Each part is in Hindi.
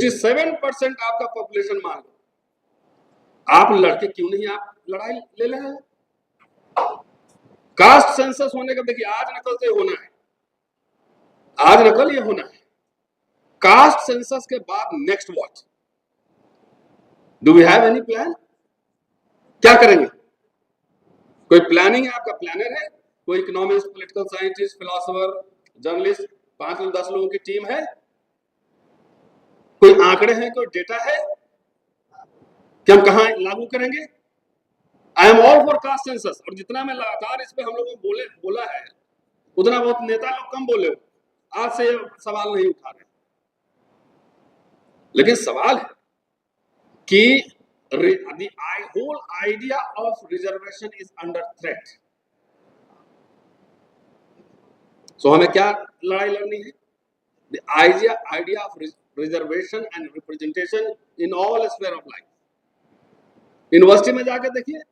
7% आपका पॉपुलेशन मान लो, आप लड़के क्यों नहीं आप लड़ाई ले रहे हैं? कास्ट सेंसस होने का देखिए, आज नकल से होना है, आज नकल ये होना है, कास्ट सेंसस के बाद next what? Do we have any plan? क्या करेंगे? कोई प्लानिंग है? आपका प्लानर है? कोई economist, political scientist, philosopher, journalist, 5-10 लोगों की टीम है? कोई आंकड़े हैं? कोई डेटा है कि हम कहां लागू करेंगे? I am all for caste census, और जितना मैं लगातार इस पे हम लोगों को बोला है, उतना बहुत नेता लोग कम बोले हो। आज से सवाल नहीं उठा रहे, लेकिन सवाल है कि the whole idea of reservation is under threat. So हमें क्या लड़ाई लड़नी है? The idea of reservation and representation in all sphere of life. University में जाकर देखिए,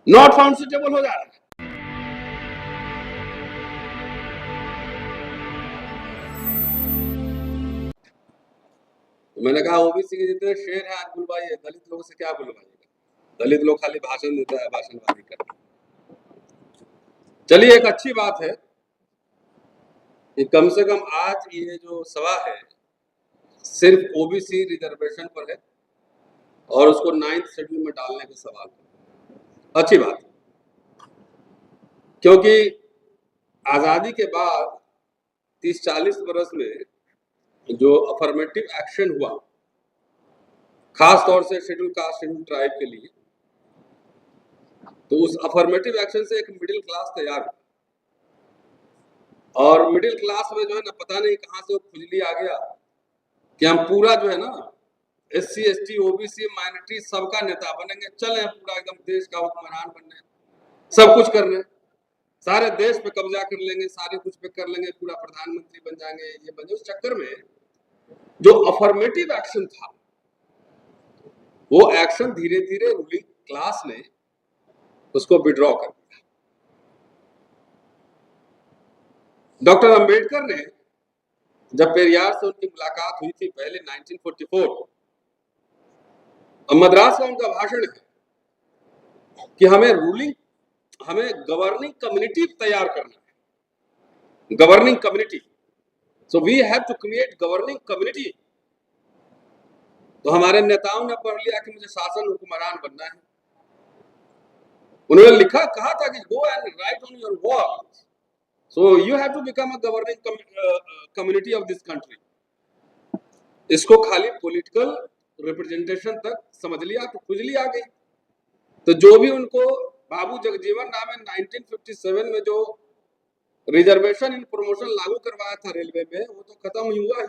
नॉट फाउंड सुटेबल हो जा रहा है। तो मैंने कहा ओबीसी के जितने शेर हैं आज बुलवाइए, दलित लोगों से क्या बुलवाइएगा? दलित लोग खाली भाषण देता है, भाषणबाजी करता है। चलिए, एक अच्छी बात है कि कम से कम आज ये जो सभा है सिर्फ ओबीसी रिजर्वेशन पर है और उसको 9th शेड्यूल में डालने का सवाल है। अच्छी बात है, क्योंकि आजादी के बाद 30-40 बरस में जो अफर्मेटिव एक्शन हुआ, खास तौर से शेड्यूल कास्ट, शेड्यूल ट्राइब के लिए, तो उस अफर्मेटिव एक्शन से एक मिडिल क्लास तैयार हुआ, और मिडिल क्लास में जो है ना, पता नहीं कहां से वो खुजली आ गया कि हम पूरा जो है ना SC ST OBC माइनॉरिटी सबका नेता बनेंगे, चले पूरा एकदम देश का हुक्मरान बनने, सब कुछ करने, सारे देश पे कब्जा कर लेंगे, सारे कुछ पे कर लेंगे, पूरा प्रधानमंत्री बन जाएंगे, ये बन जाए। उस चक्कर में जो अफर्मेटिव एक्शन था, वो एक्शन धीरे धीरे रूलिंग क्लास ने उसको विड्रॉ कर दिया। डॉक्टर अंबेडकर ने जब पेरियार से उनकी मुलाकात हुई थी पहले 1944, और मद्रास का उनका भाषण है कि हमें गवर्निंग कम्युनिटी तैयार करना है, governing community, so we have to create governing community. तो हमारे नेताओं ने पढ़ लिया कि मुझे शासन हुक्मरान बनना है। उन्होंने कहा था कि go and write on your wall, so you have to become a governing community of this country. इसको खाली पॉलिटिकल रिप्रेजेंटेशन तक समझ लिया तो खुजली आ गई। तो जो भी उनको बाबू जगजीवन राम ने 1957 में जो रिजर्वेशन इन प्रमोशन लागू करवाया था रेलवे में, वो तो खत्म ही हुआ ही।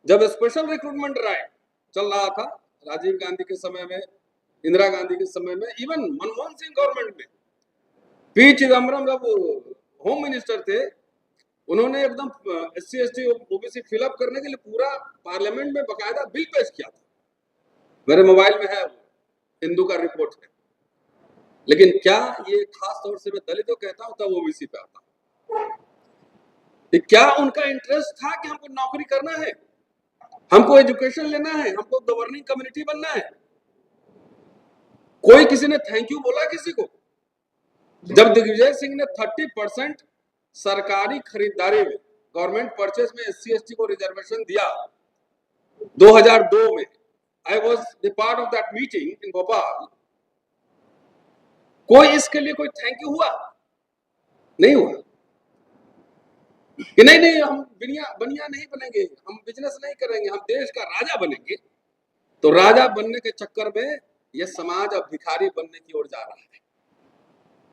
जब स्पेशल रिक्रूटमेंट ड्राइव चल रहा था राजीव गांधी के समय में, इंदिरा गांधी के समय में, इवन मनमोहन सिंह गवर्नमेंट में, पी चिदम्बरम जब होम मिनिस्टर थे, उन्होंने एकदम SC ST OBC फिलअप करने के लिए पूरा पार्लियामेंट में बकायदा बिल पेश किया था। मेरे मोबाइल में है, हिंदू का रिपोर्ट है। लेकिन क्या ये खास तौर से मैं दलितों कहता हूं तब ओबीसी पे आता हूं, क्या उनका इंटरेस्ट था कि हमको नौकरी करना है, हमको एजुकेशन लेना है, हमको गवर्निंग कम्युनिटी बनना है? कोई किसी ने थैंक यू बोला किसी को? जब दिग्विजय सिंह ने 30% सरकारी खरीदारी में, गवर्नमेंट परचेस में SC ST को रिजर्वेशन दिया 2002 में, I was the part of that meeting in Bhopal. कोई इसके लिए कोई थैंक यू हुआ? नहीं हुआ कि नहीं हम बनिया नहीं बनेंगे, हम बिजनेस नहीं करेंगे, हम देश का राजा बनेंगे। तो राजा बनने के चक्कर में यह समाज अब भिखारी बनने की ओर जा रहा है।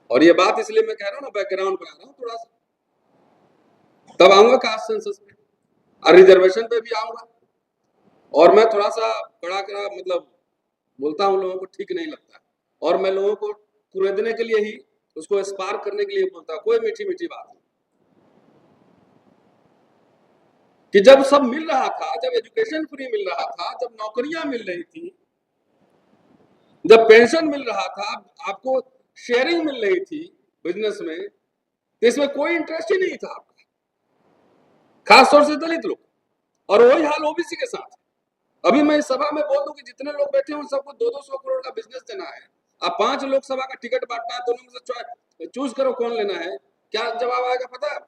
और ये बात इसलिए मैं कह रहा हूं ना, बैकग्राउंड बना रहा हूं थोड़ा सा, तब आऊंगा कास्ट सेंसस में और रिजर्वेशन पे भी आऊंगा। और मैं थोड़ा सा कड़ा मतलब बोलता हूं, लोगों को ठीक नहीं लगता, और मैं लोगों को कुरेदने के लिए ही, उसको स्पार्क करने के लिए बोलता हूं। कोई मीठी मीठी बात नहीं कि जब सब मिल रहा था, जब एजुकेशन फ्री मिल रहा था, जब नौकरियां मिल रही थी, जब पेंशन मिल रहा था, आपको शेयरिंग मिल रही थी बिजनेस में, तो इसमें कोई इंटरेस्ट ही नहीं था आपका, खासतौर से दलित लोग। और वही हाल ओबीसी के साथ। अभी मैं इस सभा में बोल दूं कि जितने लोग बैठे हैं उन सबको 200 करोड़ का बिजनेस देना है। अब 5 लोकसभा का टिकट बांटना है, दोनों में से चूज करो कौन लेना है। क्या जवाब आएगा पता है?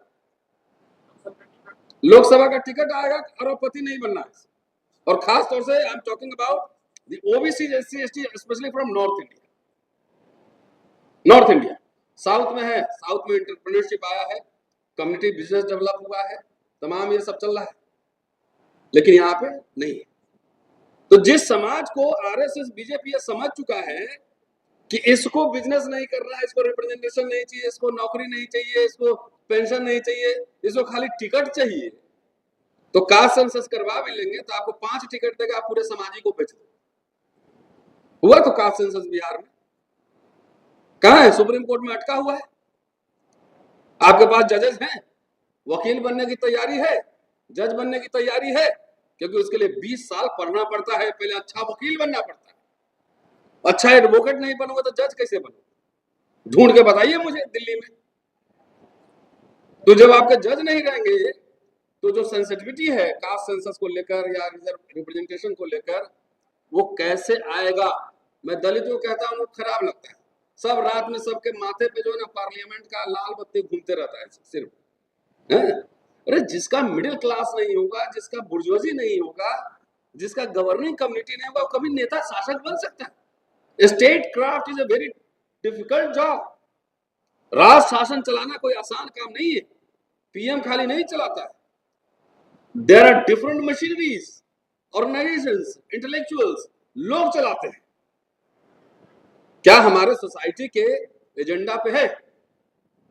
लोकसभा का टिकट आएगा, अरबपति नहीं बनना है। और खास तौर से I am talking about the OBC SC ST specially from north India. North India, south में है, साउथ में एंटरप्रेन्योरशिप आया है, कम्युनिटी बिजनेस डेवलप हुआ है, तमाम ये सब चल रहा है, लेकिन यहाँ पे नहीं है। तो जिस समाज को आरएसएस बीजेपी समझ चुका है कि इसको बिजनेस नहीं करना है, इसको रिप्रेजेंटेशन नहीं चाहिए, इसको नौकरी नहीं चाहिए, इसको पेंशन नहीं चाहिए, इसको खाली टिकट चाहिए, तो कास्ट सेंसस करवा भी लेंगे तो आपको 5 टिकट देगा, आप पूरे समाज को बेच दो। हुआ तो कास्ट सेंसस बिहार में, कहां है? सुप्रीम कोर्ट में अटका हुआ है। आपके पास जजेस हैं, वकील बनने की तैयारी है, जज बनने की तैयारी है, क्योंकि उसके लिए 20 साल पढ़ना पड़ता है, पहले अच्छा वकील बनना पड़ता है। अच्छा एडवोकेट नहीं बनोगे तो जज कैसे बनोगे? ढूंढ के बताइए मुझे दिल्ली में। तो जब आपके जज नहीं रहेंगे तो जो सेंसिटिविटी है कास्ट सेंसस को लेकर या रिजर्व रिप्रेजेंटेशन को लेकर, वो कैसे आएगा? मैं दलितों को कहता हूं, वो खराब लगता है। सब रात में सबके माथे पे जो है ना पार्लियामेंट का लाल बत्ती घूमते रहता है सिर्फ। अरे जिसका मिडिल क्लास नहीं होगा, जिसका बुर्जुआजी नहीं होगा, जिसका गवर्निंग कम्युनिटी नहीं होगा, वो कभी नेता शासक बन सकता है? Statecraft is a very difficult job. राज शासन चलाना कोई आसान काम नहीं है। पीएम खाली नहीं चलाता है। There are different machineries, organisations, intellectuals, लोग चलाते हैं। क्या हमारे सोसाइटी के एजेंडा पे है?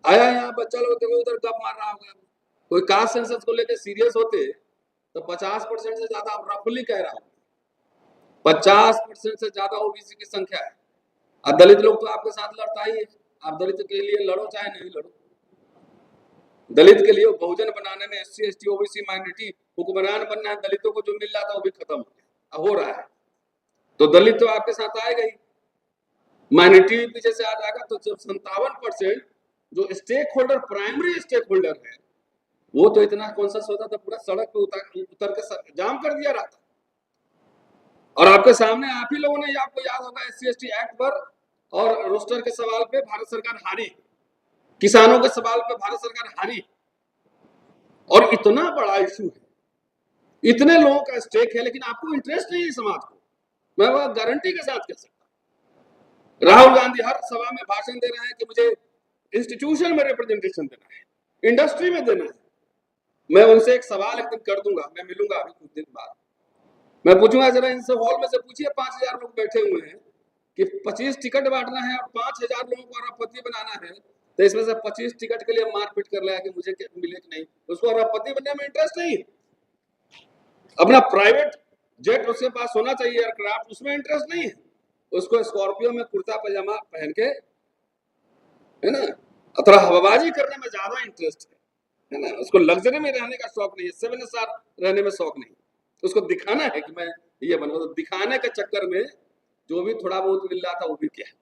आया यहाँ बच्चा लोग देखो उधर गप मार रहा होगा, कोई कास्ट सेंसस को लेकर सीरियस होते तो 50% से ज्यादा रफली कह रहा हूं, 50% से ज्यादा ओबीसी की संख्या है। और दलित लोग तो आपके साथ लड़ता ही है। आप दलित के लिए लड़ो चाहे नहीं लड़ो, दलित के लिए बहुजन बनाने में एससी एसटी ओबीसी माइनॉरिटी हुक्मरान बनना है, दलितों को जो मिल रहा था वो भी खत्म हो रहा है। तो दलित तो आपके साथ आएगा ही, माइनॉरिटी पीछे से आ जाएगा। तो जब 57% जो stakeholder, primary stakeholder है, वो तो इतना कॉन्सियस होता था, पूरा सड़क पे उतर के जाम कर दिया रहता। और आपके सामने आप ही लोगों ने, आपको याद होगा, एससी एसटी एक्ट पर और रोस्टर के सवाल पे भारत सरकार हारी, किसानों के सवाल पे भारत सरकार हारी। और इतना बड़ा इशू है, इतने लोगों का स्टेक है, लेकिन आपको इंटरेस्ट नहीं है समाज को। मैं वह गारंटी के साथ कह सकता। राहुल गांधी हर सभा में भाषण दे रहे हैं कि मुझे इंस्टीट्यूशन में रिप्रेजेंटेशन देना है, इंडस्ट्री में देना है। मैं उनसे एक सवाल एक दिन कर दूंगा, मैं मिलूंगा अभी कुछ दिन बाद, मैं पूछूंगा जरा इनसे, हॉल में से पूछिए, 5000 लोग बैठे हुए हैं कि 25 टिकट बांटना है और 5000 लोगों को अरबपति बनाना है, तो इसमें से 25 टिकट के लिए मारपीट कर रहा है कि मुझे मिले कि नहीं। उसको अरबपति बनने में इंटरेस्ट नहीं है। अपना प्राइवेट जेट उसके पास होना चाहिए, एयरक्राफ्ट, उसमें इंटरेस्ट नहीं है। उसको स्कॉर्पियो में कुर्ता पजामा पहन के, है ना, थोड़ा हवाबाजी करने में ज्यादा इंटरेस्ट है ना। उसको लग्जरी में रहने का शौक नहीं है, 7 स्टार रहने में शौक नहीं। उसको दिखाना है कि मैं ये बनवा, तो दिखाने के चक्कर में जो भी थोड़ा बहुत मिल रहा था वो भी क्या है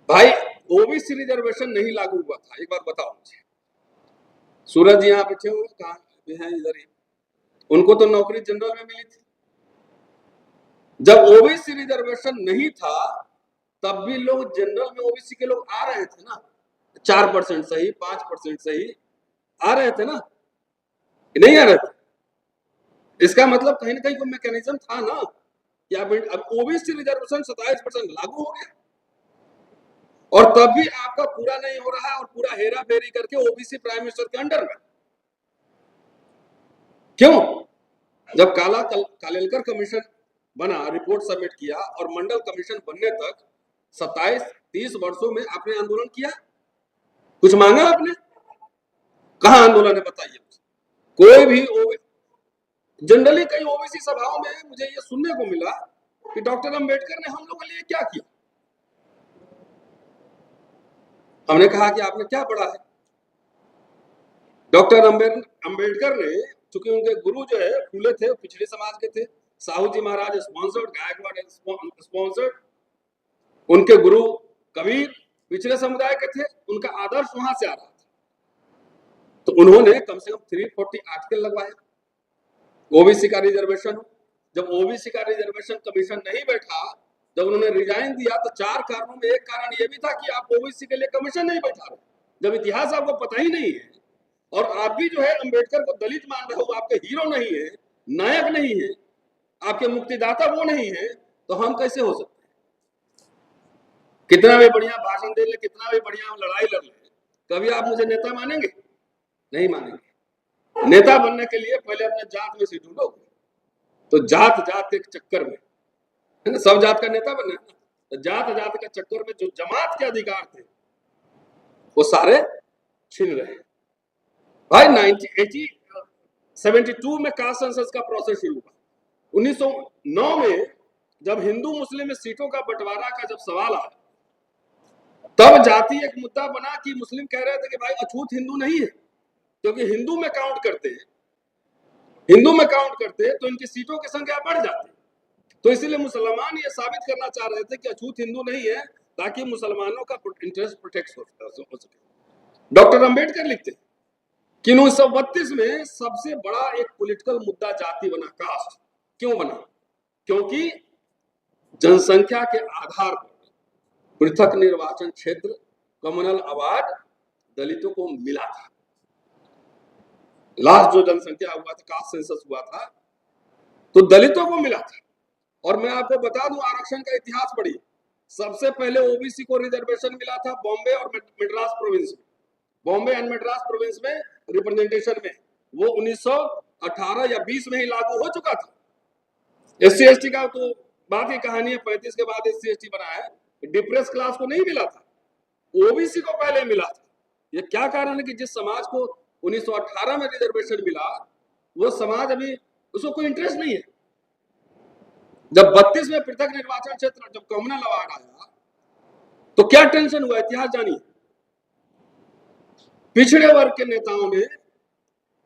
भाई। ओबीसी रिजर्वेशन नहीं लागू हुआ था, एक बात बताओ मुझे। सूरज जी यहाँ बैठे हुए कहाँ हैं? इधर ही। उनको तो नौकरी जनरल में मिली थी। जब ओबीसी रिजर्वेशन नहीं था तब भी लोग जनरल में, ओबीसी के लोग आ रहे थे ना, 4% सही, 5% सही आ रहे थे ना, नहीं आ रहे थे। इसका मतलब कहीं ना कहीं कोई मैकेनिज्म था ना कि अब ओबीसी रिजर्वेशन 27% लागू हो गया, और तब भी आपका पूरा नहीं हो रहा है, और पूरा हेरा फेरी करके ओबीसी प्राइम मिनिस्टर के अंडर में। क्यों? जब कालेलकर कमीशन बना, रिपोर्ट सबमिट किया, और मंडल कमीशन बनने तक 27-30 वर्षों में आपने आंदोलन किया? कुछ मांगा आपने? कहां आंदोलन है बताइए। कोई भी जनरली कई ओबीसी सभाओं में मुझे ये सुनने को मिला कि डॉक्टर अंबेडकर ने हम लोगों के लिए क्या किया। हमने कहा कि आपने क्या पढ़ा है? डॉक्टर अंबेडकर ने, चूंकि उनके गुरु जो है फूले थे, पिछड़े समाज के थे, साहू जी महाराज स्पॉन्सर्ड, गायकवाड़ स्पॉन्सर्ड, उनके गुरु कबीर पिछड़े समुदाय के थे, उनका आदर्श वहां से आ रहा था। तो उन्होंने कम से कम 340 आर्टिकल लगवाए, ओबीसी का रिजर्वेशन हो। जब ओबीसी का रिजर्वेशन कमीशन नहीं बैठा, जब उन्होंने रिजाइन दिया, तो 4 कारणों में एक कारण यह भी था कि आप ओबीसी के लिए कमीशन नहीं बैठा रहे। जब इतिहास आपको पता ही नहीं है और आप भी जो है अंबेडकर को दलित मान रहे हो, आपके हीरो नहीं है, नायक नहीं है, आपके मुक्तिदाता वो नहीं है, तो हम कैसे हो सकते हैं? कितना भी बढ़िया भाषण दे ले, कितना भी बढ़िया हम लड़ाई लड़ ले, कभी आप मुझे नेता मानेंगे? नहीं मानेंगे। नेता बनने के लिए पहले अपने जात में से ढूंढो। तो जात जात के चक्कर में, है ना, सब जात का नेता बनना है, तो जात जात के चक्कर में जो जमात के अधिकार थे वो सारे छीन रहे हैं। भाई 1972 में कास्ट सेंसस का प्रोसेस शुरू हुआ। 1909 में जब हिंदू मुस्लिम में सीटों का बंटवारा का जब सवाल आया, तब जाति एक मुद्दा बना कि मुस्लिम कह रहे थे कि भाई अछूत हिंदू नहीं है, क्योंकि हिंदू में काउंट करते हैं, हिंदू में काउंट करते हैं तो इनकी सीटों की संख्या बढ़ जाती है। तो इसीलिए मुसलमान ये साबित करना चाह रहे थे कि अछूत हिंदू नहीं है, ताकि मुसलमानों का इंटरेस्ट प्रोटेक्ट हो सके। डॉक्टर अंबेडकर लिखते हैं कि 1932 में सबसे बड़ा एक पॉलिटिकल मुद्दा जाति बना, कास्ट। क्यों बना? क्योंकि जनसंख्या के आधार पर पृथक निर्वाचन क्षेत्र, कम्युनल अवार्ड दलितों को मिला था। लास्ट जो जनसंख्या हुआ था, कास्ट सेंसस हुआ था, तो दलितों को मिला था। और मैं आपको बता दूं, आरक्षण का इतिहास पढ़िए। सबसे पहले ओबीसी को रिजर्वेशन मिला था बॉम्बे और मद्रास प्रोविंस में, बॉम्बे एंड मद्रास प्रोविंस में रिप्रेजेंटेशन में। वो 1918 या 20 में ही लागू हो चुका था। SC ST का तो बात की कहानी है, 35 के बाद SC ST बना है। डिप्रेस क्लास को नहीं मिला था, ओबीसी को पहले मिला था। ये क्या कारण है कि जिस समाज को 1918 में रिजर्वेशन मिला, वो समाज अभी उसको कोई इंटरेस्ट नहीं है। जब 32 में पृथक निर्वाचन क्षेत्र, जब कम्युनल अवार्ड आया, तो क्या टेंशन हुआ, इतिहास जानिए। पिछड़े वर्ग के नेताओं ने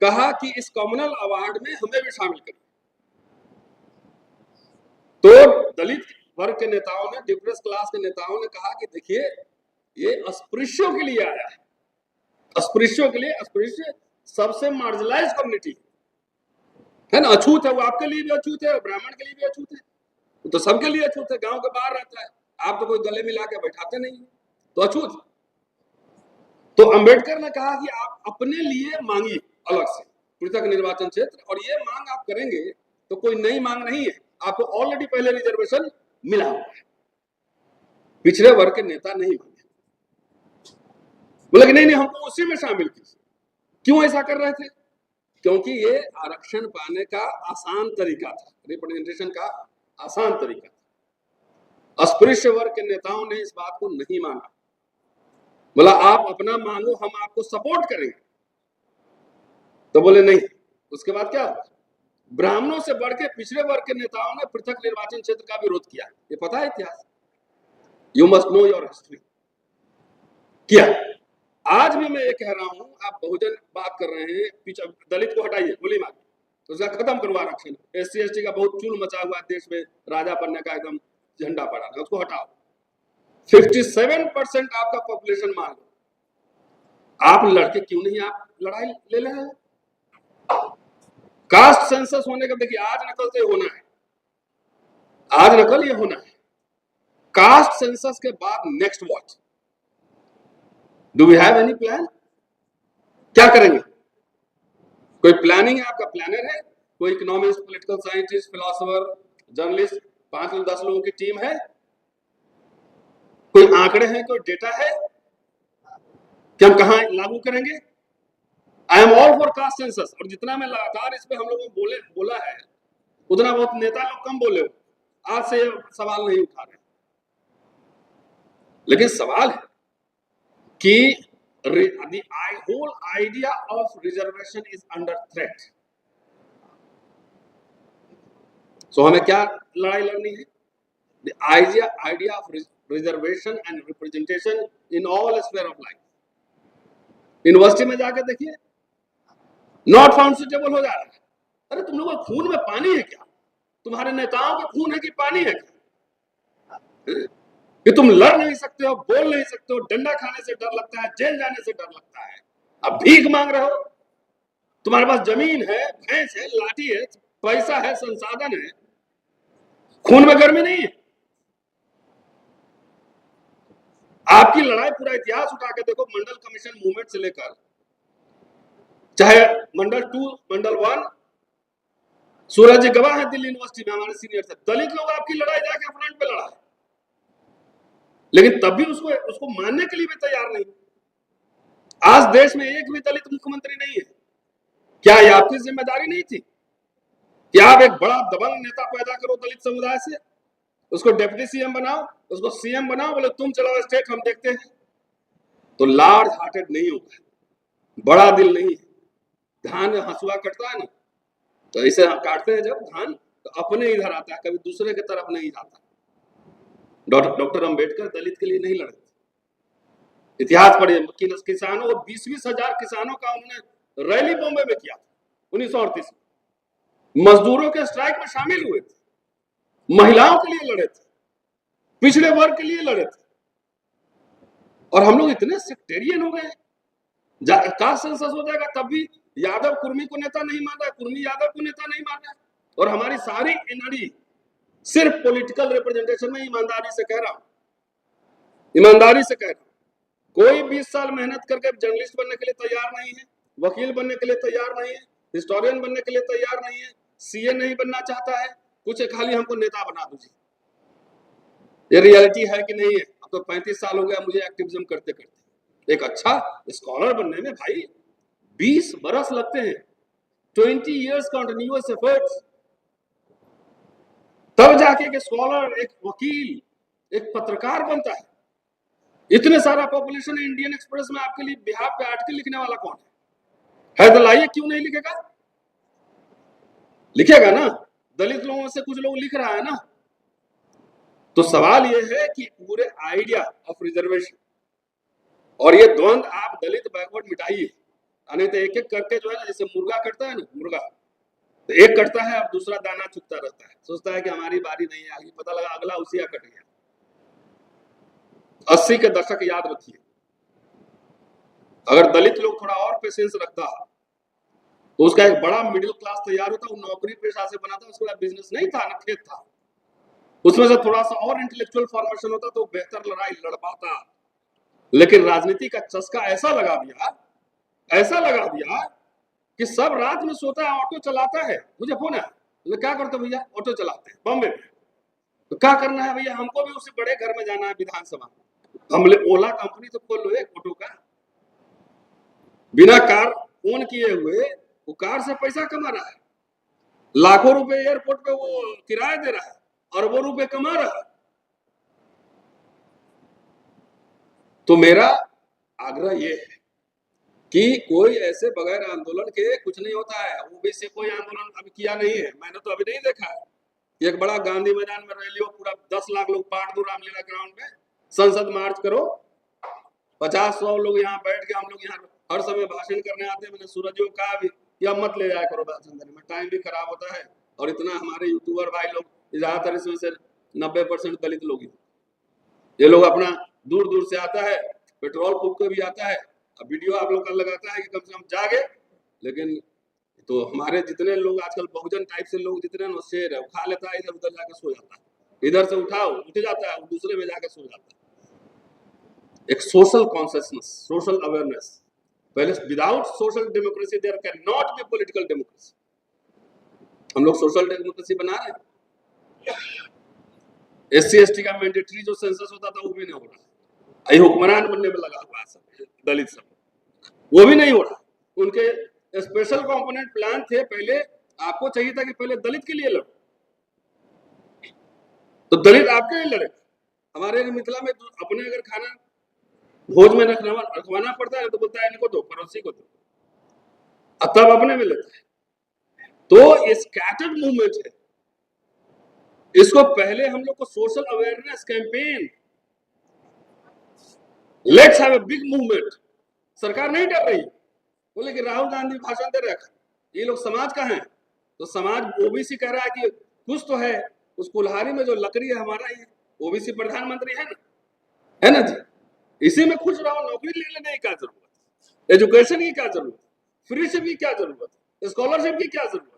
कहा कि इस कम्युनल अवार्ड में हमें भी शामिल करें। तो दलित वर्ग के नेताओं ने, डिप्रेस क्लास के नेताओं ने कहा कि देखिए, ये अस्पृश्यों के लिए आया है, अस्पृश्यों के लिए। अस्पृश्य सबसे मार्जिनलाइज कम्युनिटी है ना, अछूत है, वो आपके लिए भी अछूत है, ब्राह्मण के लिए भी अछूत है, तो सबके लिए अछूत है। गांव के बाहर रहता है, आप तो कोई गले मिला के बैठाते नहीं, तो अछूत। तो अंबेडकर ने कहा कि आप अपने लिए मांगिए अलग से पृथक निर्वाचन क्षेत्र, और ये मांग आप करेंगे तो कोई नई मांग नहीं है, आपको ऑलरेडी पहले रिजर्वेशन मिला हुआ है। पिछड़े वर्ग के नेता नहीं मांगे, बोले कि नहीं हमको उसी में शामिल कीजिए। क्यों ऐसा कर रहे थे? क्योंकि ये आरक्षण पाने का आसान तरीका था, रिप्रेजेंटेशन का आसान तरीका था। अस्पृश्य वर्ग के नेताओं ने इस बात को नहीं माना, बोला आप अपना मांगो, हम आपको सपोर्ट करेंगे। तो बोले नहीं। उसके बाद क्या हुआ? ब्राह्मणों से बढ़ के पिछड़े वर्ग के नेताओं ने पृथक निर्वाचन क्षेत्र का विरोध किया। ये पता है इतिहास, you must know your history. किया। आज भी मैं ये कह रहा हूं, आप बहुजन बात कर रहे हैं, दलित को हटाइए, गोली मार, तो उसका खत्म करवा आरक्षण। SC ST का बहुत चूल मचा हुआ देश में, राजा बनने का एकदम झंडा पड़ा है, उसको हटाओ। 57% आपका पॉपुलेशन मान लो, आप लड़के क्यों नहीं आप लड़ाई ले रहे हैं? कास्ट सेंसस होने का, देखिए आज नकल तो ये होना है, आज नकल ये होना है। कास्ट सेंसस के बाद next what? Do we have any plan? क्या करेंगे? कोई प्लानिंग है? आपका प्लानर है? कोई economist, political scientist, philosopher, journalist, 5-10 लोगों की टीम है? कोई आंकड़े हैं, कोई डेटा है कि हम कहां लागू करेंगे? I am all for caste census. और जितना मैं लगातार इस पे हम लोगों को बोला है, उतना बहुत नेता लोग कम बोले। आज से सवाल नहीं उठा रहे, लेकिन सवाल है कि the whole idea of reservation is under threat. So हमें क्या लड़ाई लड़नी है? The idea of reservation and representation in all sphere of life. University में जाकर देखिए, नॉट फाउंड सुटेबल हो जा रहा है। अरे तुम लोगों के खून में पानी है क्या? तुम्हारे नेताओं के खून है कि पानी है क्या? कि तुम लड़ नहीं सकते हो, बोल नहीं सकते हो, डंडा खाने से डर लगता है, जेल जाने से डर लगता है, अब भीख मांग रहे हो। तुम्हारे पास जमीन है, भैंस है, लाठी है, पैसा है, संसाधन है, खून में गर्मी नहीं है। आपकी लड़ाई पूरा इतिहास उठा के देखो, मंडल कमीशन मूवमेंट से लेकर चाहे मंडल 2, मंडल 1, सूरज जी गवाह है दिल्ली यूनिवर्सिटी में, हमारे सीनियर थे, दलित लोग आपकी लड़ाई जाके फ्रंट पे लड़ा है, लेकिन तब भी उसको मानने के लिए भी तैयार नहीं। आज देश में एक भी दलित मुख्यमंत्री नहीं है। क्या ये आपकी जिम्मेदारी नहीं थी कि आप एक बड़ा दबंग नेता पैदा करो दलित समुदाय से, उसको डिप्टी सीएम बनाओ, उसको सीएम बनाओ, बोले तुम चलाओ स्टेट, हम देखते हैं। तो लार्ज हार्टेड नहीं होगा, बड़ा दिल नहीं है। धान हंसुआ कटता है ना, तो ऐसे काटते हैं जब धान, तो अपने इधर आता है, कभी दूसरे की तरफ नहीं जाता। डॉक्टर अंबेडकर दलित के लिए नहीं लड़े, इतिहास पढ़िए। किसानों, 20-20 हजार किसानों का उन्होंने रैली बॉम्बे में किया था 1938 में, मजदूरों के स्ट्राइक में शामिल हुए थे, महिलाओं के लिए लड़े थे, पिछड़े वर्ग के लिए लड़े थे। और हम लोग इतने सेक्टेरियन हो गए, कास्ट सेंसस हो जाएगा तब भी यादव कुर्मी को नेता नहीं मान रहा, कुर्मी यादव को नेता नहीं मान रहा, और हमारी सारी एनआरई सिर्फ पॉलिटिकल रिप्रेजेंटेशन में। ईमानदारी से कह रहा हूं, ईमानदारी से कह रहा हूं, कोई 20 साल मेहनत करके जर्नलिस्ट बनने के लिए तैयार नहीं है, वकील बनने के लिए तैयार नहीं है, हिस्टोरियन बनने के लिए तैयार नहीं है, सीए नहीं बनना चाहता है, कुछ खाली हमको नेता बना दीजिए। ये रियलिटी है कि नहीं है? अब तो 35 साल हो गया मुझे एक्टिविज्म करते करते। एक अच्छा स्कॉलर बनने में भाई 20 बरस लगते हैं, 20 इयर्स कंटिन्यूअस एफर्ट्स, तब जाके एक स्कॉलर, एक वकील, एक पत्रकार बनता है। इतने सारा पॉपुलेशन है इंडियन एक्सप्रेस में, आपके लिए बिहार पे आर्टिकल लिखने वाला कौन है? तो लाइए, क्यों नहीं लिखेगा? लिखेगा ना, दलित लोगों से कुछ लोग लिख रहा है ना। तो सवाल यह है कि पूरे आइडिया ऑफ रिजर्वेशन और ये द्वंद आप दलित बैकवर्ड मिटाइए, नहीं तो एक एक करके जो है ना, जैसे मुर्गा कटता है ना, मुर्गा तो एक कटता है और दूसरा दाना चुगता रहता है, सोचता है कि हमारी बारी नहीं आएगी, पता लगा अगला उसी का कट गया। 80 के दशक याद रखिए, अगर दलित लोग थोड़ा और पेशेंस रखता तो उसका एक बड़ा मिडिल क्लास तैयार होता, वो नौकरी पेशा से बना था, उसके बाद बिजनेस नहीं था ना, खेत था, उसमें से थोड़ा सा और इंटेलेक्चुअल फॉर्मेशन होता तो बेहतर लड़ाई लड़ पाता। लेकिन राजनीति का चस्का ऐसा लगा दिया कि सब रात में सोता है, ऑटो चलाता है, मुझे फोन है, तो क्या करते भैया? ऑटो चलाते हैं बॉम्बे में, तो क्या करना है भैया? हमको भी उसी बड़े घर में जाना है विधानसभा, हमले ओला कंपनी तो खोल लो एक ऑटो का, बिना कार ओन किए हुए वो कार से पैसा कमा रहा है, लाखों रुपए एयरपोर्ट पे वो किराया दे रहा है, अरबों रुपए कमा रहा है। तो मेरा आग्रह ये है कि कोई ऐसे बगैर आंदोलन के कुछ नहीं होता है। ओबीसी कोई आंदोलन अभी किया नहीं है, मैंने तो अभी नहीं देखा है। एक बड़ा गांधी मैदान में रैली हो, पूरा 10 लाख लोग पाट दो रामलीला ग्राउंड में, संसद मार्च करो, 50-100 लोग यहाँ बैठ के, हम लोग यहाँ हर समय भाषण करने आते हैं। मैंने सूरज को कहा भी कि अब मत ले जाया करो भाषण देने में, टाइम भी खराब होता है, और इतना हमारे यूट्यूबर भाई लोग ज्यादातर इसमें से 90% दलित लोग ही, ये लोग अपना दूर दूर से आता है, पेट्रोल फूक के भी आता है, अब वीडियो आप लोग का लगाता है कि कम से कम जागे। लेकिन तो हमारे जितने लोग आजकल बहुजन टाइप से लोग जितने ना, शेर है, खा लेता है, इधर उधर जाकर सो जाता है, इधर से उठाओ उठ जाता है, दूसरे में जाकर सो जाता है। एक सोशल कॉन्शियसनेस, सोशल अवेयरनेस पहले, without social democracy there can not be political democracy. हम लोग सोशल डेमोक्रेसी बना रहे हैं, SC/ST का मैंडेटरी जो सेंसस होता था वो भी नहीं हो रहा, यही हुक्मरान बनने में लगा हुआ है सब दलित सब, वो भी नहीं हो रहा। उनके स्पेशल कंपोनेंट प्लान थे पहले, आपको चाहिए था कि पहले दलित के लिए लड़ो, तो दलित आपके लिए लड़े। हमारे मिथिला में अपने अगर खाना भोज में रखवाना पड़ता है तो बोलता है इनको दो, पड़ोसी को दो, तब अपने में लेता है। तो ये स्कैटर्ड मूवमेंट है, इसको पहले हम लोग को social awareness campaign, let's have a big movement. सरकार नहीं डर रही, बोले कि राहुल गांधी भाषण दे रहे, ये लोग समाज का है, तो समाज ओबीसी कह रहा है कि कुछ तो है, उस कुल्हाड़ी में जो लकड़ी है हमारा ही ओबीसी प्रधानमंत्री है ना जी, इसी में खुश रहो, नौकरी ले लेने की क्या जरूरत है, एजुकेशन की क्या जरूरत है, फ्री शिप की क्या जरूरत है, स्कॉलरशिप की क्या जरूरत है?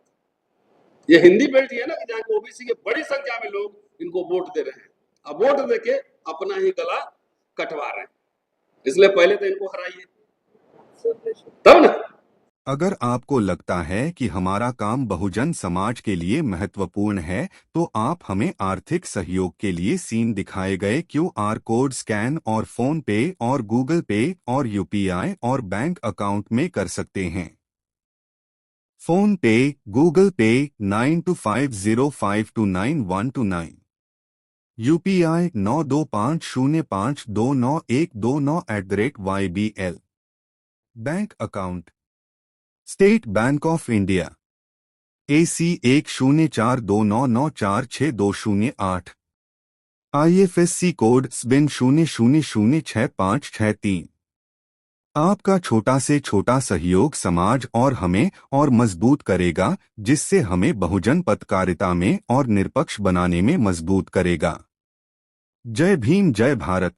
ये हिंदी बेल्ट ही है ना कि जहाँ ओबीसी के बड़ी संख्या में लोग इनको वोट दे रहे हैं, अब वोट देके अपना ही गला कटवा रहे हैं, इसलिए पहले तो इनको हराइए तब ना। अगर आपको लगता है कि हमारा काम बहुजन समाज के लिए महत्वपूर्ण है तो आप हमें आर्थिक सहयोग के लिए सीन दिखाए गए QR कोड स्कैन और फोन पे और गूगल पे और UPI और बैंक अकाउंट में कर सकते हैं। फोन पे, गूगल पे 9250529129, UPI 9250529129 bank account state bank of India AC 1042994628, IFSC code SBIN 00066563। आपका छोटा से छोटा सहयोग समाज और हमें और मजबूत करेगा, जिससे हमें बहुजन पत्रकारिता में और निष्पक्ष बनाने में मजबूत करेगा। जय भीम, जय भारत।